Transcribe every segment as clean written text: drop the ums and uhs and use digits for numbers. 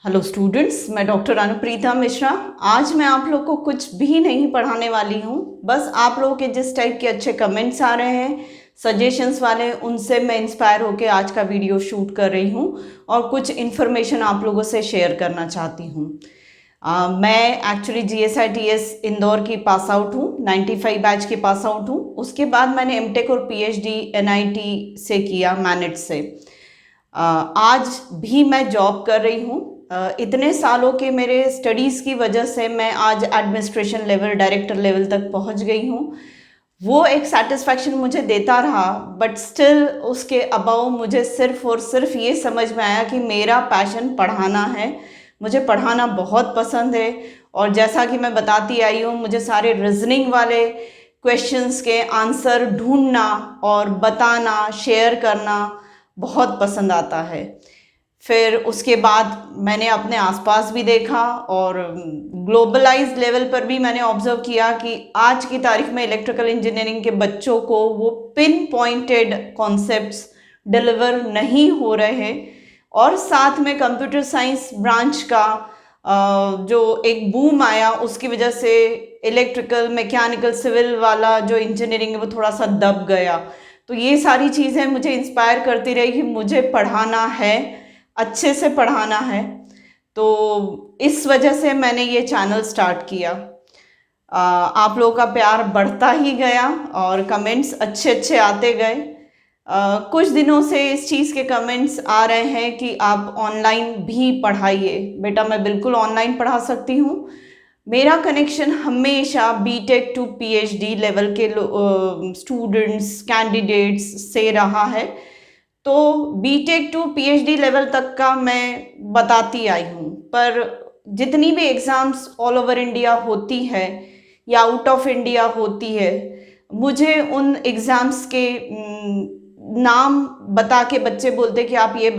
Hello students, मैं doctor Anupreeta Mishra. आज मैं आप लोग को कुछ भी नहीं पढ़ाने वाली हूँ। बस आप लोगों के जिस टाइप के अच्छे कमेंट्स आ रहे हैं, सजेशंस वाले, उनसे मैं इंस्पायर होकर आज का वीडियो शूट कर रही हूँ और कुछ इन्फॉर्मेशन आप लोगों से शेयर करना चाहती हूँ। मैं एक्चुअली GSITS इंदौर की पास आउट हूँ, 95 बैच की पास आउट हूँ। उसके बाद मैंने एमटेक और PhD NIT से किया, मैनेट से। आज भी मैं जॉब कर रही हूँ। इतने सालों के मेरे स्टडीज़ की वजह से मैं आज एडमिनिस्ट्रेशन लेवल, डायरेक्टर लेवल तक पहुँच गई हूँ। वो एक सेटिस्फैक्शन मुझे देता रहा, बट स्टिल उसके अबाउ मुझे सिर्फ और सिर्फ ये समझ में आया कि मेरा पैशन पढ़ाना है। मुझे पढ़ाना बहुत पसंद है और जैसा कि मैं बताती आई हूँ, मुझे सारे रीजनिंग वाले क्वेश्चंस के आंसर ढूंढना और बताना, शेयर करना बहुत पसंद आता है। फिर उसके बाद मैंने अपने आसपास भी देखा और ग्लोबलाइज लेवल पर भी मैंने ऑब्जर्व किया कि आज की तारीख में इलेक्ट्रिकल इंजीनियरिंग के बच्चों को वो पिन पॉइंटेड कॉन्सेप्ट्स डिलीवर नहीं हो रहे हैं। और साथ में कंप्यूटर साइंस ब्रांच का जो एक बूम आया, उसकी वजह से इलेक्ट्रिकल, मैकेनिकल, सिविल वाला जो इंजीनियरिंग है वो थोड़ा सा दब गया। तो ये सारी चीज़ें मुझे इंस्पायर करती रही कि मुझे पढ़ाना है, अच्छे से पढ़ाना है। तो इस वजह से मैंने ये चैनल स्टार्ट किया। आप लोगों का प्यार बढ़ता ही गया और कमेंट्स अच्छे अच्छे आते गए। कुछ दिनों से इस चीज़ के कमेंट्स आ रहे हैं कि आप ऑनलाइन भी पढ़ाइए। बेटा, मैं बिल्कुल ऑनलाइन पढ़ा सकती हूँ। मेरा कनेक्शन हमेशा BTech to PhD लेवल के स्टूडेंट्स, कैंडिडेट्स से रहा है। तो BTech to PhD लेवल तक का मैं बताती आई हूँ, पर जितनी भी एग्ज़ाम्स ऑल ओवर इंडिया होती है या आउट ऑफ इंडिया होती है, मुझे उन एग्ज़ाम्स के नाम बता के बच्चे बोलते कि आप ये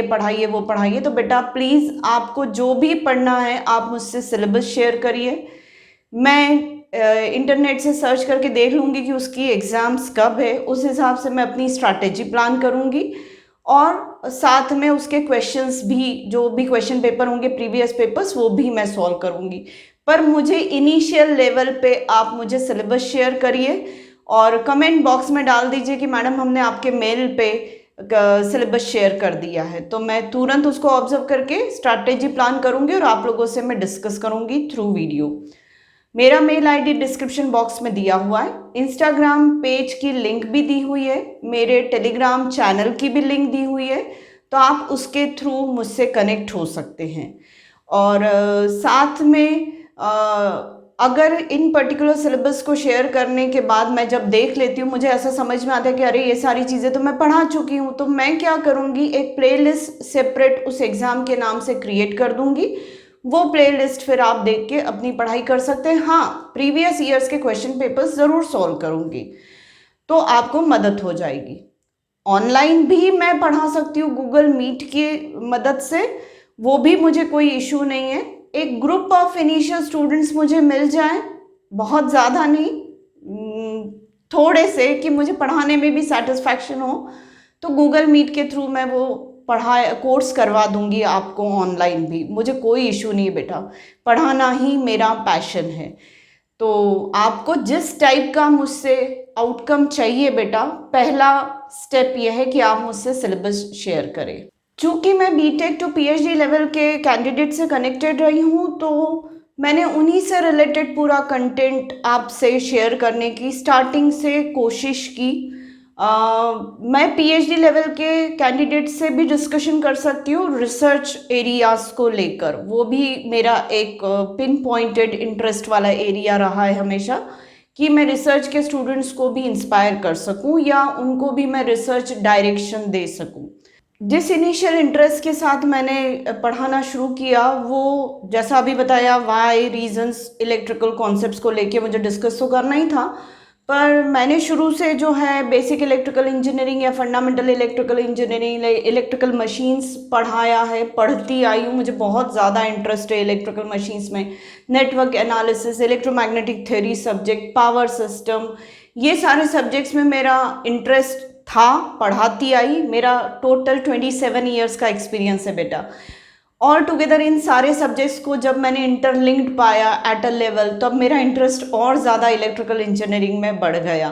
पढ़ाइए, वो पढ़ाइए। तो बेटा प्लीज़, आपको जो भी पढ़ना है आप मुझसे सिलेबस शेयर करिए। मैं इंटरनेट से सर्च करके देख लूँगी कि उसकी एग्ज़ाम्स कब है, उस हिसाब से मैं अपनी स्ट्रैटेजी प्लान करूँगी और साथ में उसके क्वेश्चंस भी, जो भी क्वेश्चन पेपर होंगे, प्रीवियस पेपर्स, वो भी मैं सॉल्व करूँगी। पर मुझे इनिशियल लेवल पे आप मुझे सिलेबस शेयर करिए और कमेंट बॉक्स में डाल दीजिए कि मैडम हमने आपके मेल पे सिलेबस शेयर कर दिया है। तो मैं तुरंत उसको ऑब्जर्व करके स्ट्रैटेजी प्लान करूँगी और आप लोगों से मैं डिस्कस करूँगी थ्रू वीडियो। मेरा मेल आईडी डिस्क्रिप्शन बॉक्स में दिया हुआ है, इंस्टाग्राम पेज की लिंक भी दी हुई है, मेरे टेलीग्राम चैनल की भी लिंक दी हुई है। तो आप उसके थ्रू मुझसे कनेक्ट हो सकते हैं। और साथ में अगर इन पर्टिकुलर सिलेबस को शेयर करने के बाद मैं जब देख लेती हूँ, मुझे ऐसा समझ में आता है कि अरे ये सारी चीज़ें तो मैं पढ़ा चुकी हूँ, तो मैं क्या करूँगी, एक प्लेलिस्ट सेपरेट उस एग्ज़ाम के नाम से क्रिएट कर दूँगी। वो प्लेलिस्ट फिर आप देख के अपनी पढ़ाई कर सकते हैं। हाँ, प्रीवियस ईयर्स के क्वेश्चन पेपर्स ज़रूर सॉल्व करूँगी, तो आपको मदद हो जाएगी। ऑनलाइन भी मैं पढ़ा सकती हूँ गूगल मीट की मदद से, वो भी मुझे कोई इशू नहीं है। एक ग्रुप ऑफ इनिशियल स्टूडेंट्स मुझे मिल जाए, बहुत ज़्यादा नहीं, थोड़े से, कि मुझे पढ़ाने में भी सेटिस्फैक्शन हो, तो गूगल मीट के थ्रू मैं वो कोर्स करवा दूंगी आपको ऑनलाइन भी। मुझे कोई इशू नहीं है बेटा, पढ़ाना ही मेरा पैशन है। तो आपको जिस टाइप का मुझसे आउटकम चाहिए बेटा, पहला स्टेप यह है कि आप मुझसे सिलेबस शेयर करें। चूँकि मैं BTech to PhD लेवल के कैंडिडेट से कनेक्टेड रही हूँ, तो मैंने उन्हीं से रिलेटेड पूरा कंटेंट आपसे शेयर करने की स्टार्टिंग से कोशिश की। मैं PhD लेवल के कैंडिडेट से भी डिस्कशन कर सकती हूँ रिसर्च एरियाज़ को लेकर। वो भी मेरा एक पिन पॉइंटेड इंटरेस्ट वाला एरिया रहा है हमेशा, कि मैं रिसर्च के स्टूडेंट्स को भी इंस्पायर कर सकूँ या उनको भी मैं रिसर्च डायरेक्शन दे सकूँ। जिस इनिशियल इंटरेस्ट के साथ मैंने पढ़ाना शुरू किया, वो जैसा अभी बताया, वाई रीजंस, इलेक्ट्रिकल कॉन्सेप्ट्स को लेके मुझे डिस्कस तो करना ही था। पर मैंने शुरू से जो है बेसिक इलेक्ट्रिकल इंजीनियरिंग या fundamental electrical engineering, electrical machines पढ़ाया है, पढ़ती आई हूँ। मुझे बहुत ज़्यादा इंटरेस्ट है इलेक्ट्रिकल मशीन्स में। Network analysis, electromagnetic theory subject, power system, ये सारे सब्जेक्ट्स में मेरा इंटरेस्ट था, पढ़ाती आई। मेरा टोटल 27 ईयर्स का एक्सपीरियंस है बेटा। ऑल टुगेदर इन सारे सब्जेक्ट्स को जब मैंने इंटरलिंक्ड पाया एट अ लेवल, तब मेरा इंटरेस्ट और ज़्यादा इलेक्ट्रिकल इंजीनियरिंग में बढ़ गया।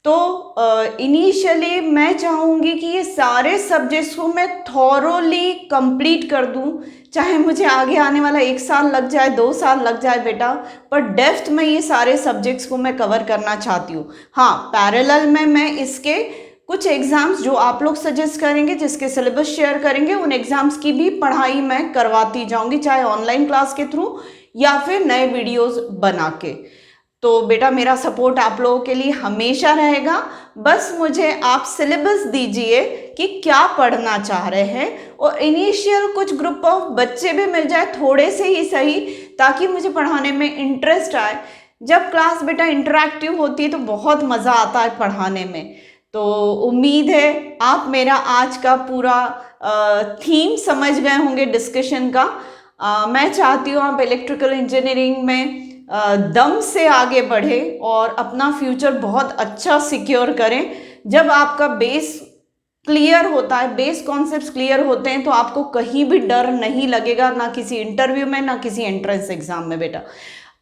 तो इनिशियली मैं चाहूँगी कि ये सारे सब्जेक्ट्स को मैं थॉरोली कंप्लीट कर दूँ, चाहे मुझे आगे आने वाला 1 साल लग जाए, 2 साल लग जाए बेटा, पर डेप्थ में ये सारे सब्जेक्ट्स को मैं कवर करना चाहती हूँ। हाँ, पैरेलल में मैं इसके कुछ एग्ज़ाम्स जो आप लोग सजेस्ट करेंगे, जिसके सिलेबस शेयर करेंगे, उन एग्ज़ाम्स की भी पढ़ाई मैं करवाती जाऊँगी, चाहे ऑनलाइन क्लास के थ्रू या फिर नए वीडियोज़ बना के। तो बेटा मेरा सपोर्ट आप लोगों के लिए हमेशा रहेगा। बस मुझे आप सिलेबस दीजिए कि क्या पढ़ना चाह रहे हैं, और इनिशियल कुछ ग्रुप ऑफ बच्चे भी मिल जाए, थोड़े से ही सही, ताकि मुझे पढ़ाने में इंटरेस्ट आए। जब क्लास बेटा इंटरैक्टिव होती है तो बहुत मज़ा आता है पढ़ाने में। तो उम्मीद है आप मेरा आज का पूरा थीम समझ गए होंगे डिस्कशन का। मैं चाहती हूँ आप इलेक्ट्रिकल इंजीनियरिंग में दम से आगे बढ़े और अपना फ्यूचर बहुत अच्छा सिक्योर करें। जब आपका बेस क्लियर होता है, बेस कॉन्सेप्ट्स क्लियर होते हैं, तो आपको कहीं भी डर नहीं लगेगा, ना किसी इंटरव्यू में, ना किसी एंट्रेंस एग्जाम में बेटा।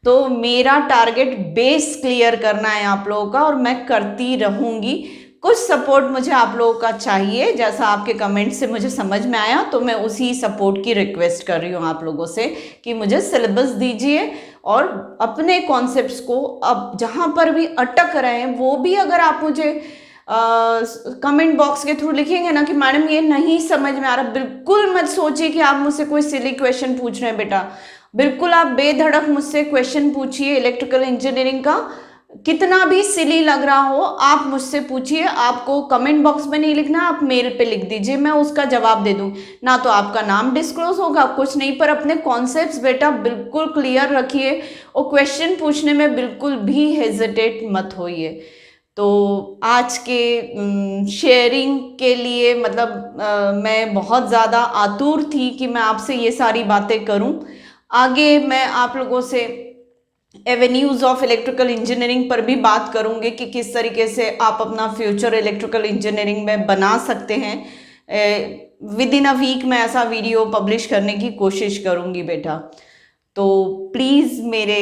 तो मेरा टारगेट बेस क्लियर करना है आप लोगों का, और मैं करती रहूँगी। कुछ सपोर्ट मुझे आप लोगों का चाहिए, जैसा आपके कमेंट से मुझे समझ में आया, तो मैं उसी सपोर्ट की रिक्वेस्ट कर रही हूँ आप लोगों से कि मुझे सिलेबस दीजिए, और अपने कॉन्सेप्ट्स को अब जहाँ पर भी अटक रहे हैं वो भी अगर आप मुझे कमेंट बॉक्स के थ्रू लिखेंगे ना कि मैडम ये नहीं समझ में आ रहा, बिल्कुल मत सोचिए कि आप मुझसे कोई सिली क्वेश्चन पूछ रहे हैं बेटा। बिल्कुल आप बेधड़क मुझसे क्वेश्चन पूछिए, इलेक्ट्रिकल इंजीनियरिंग का कितना भी सिली लग रहा हो आप मुझसे पूछिए। आपको कमेंट बॉक्स में नहीं लिखना, आप मेल पे लिख दीजिए, मैं उसका जवाब दे दूँ। ना तो आपका नाम डिस्क्लोज होगा, कुछ नहीं, पर अपने कॉन्सेप्ट्स बेटा बिल्कुल क्लियर रखिए, और क्वेश्चन पूछने में बिल्कुल भी हेजिटेट मत होइए। तो आज के शेयरिंग के लिए मतलब मैं बहुत ज़्यादा आतुर थी कि मैं आपसे ये सारी बातें करूं। आगे मैं आप लोगों से एवेन्यूज़ ऑफ इलेक्ट्रिकल इंजीनियरिंग पर भी बात करूंगी कि किस तरीके से आप अपना फ्यूचर इलेक्ट्रिकल इंजीनियरिंग में बना सकते हैं। विद इन अ वीक मैं ऐसा वीडियो पब्लिश करने की कोशिश करूंगी बेटा। तो प्लीज़ मेरे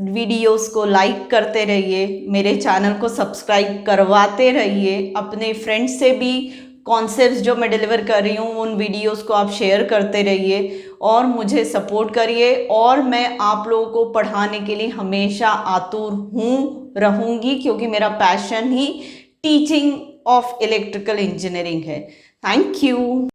वीडियोस को लाइक करते रहिए, मेरे चैनल को सब्सक्राइब करवाते रहिए, अपने फ्रेंड्स से भी कॉन्सेप्ट्स जो मैं डिलीवर कर रही हूँ उन वीडियोस को आप शेयर करते रहिए, और मुझे सपोर्ट करिए। और मैं आप लोगों को पढ़ाने के लिए हमेशा आतुर रहूँगी, क्योंकि मेरा पैशन ही टीचिंग ऑफ इलेक्ट्रिकल इंजीनियरिंग है। Thank you.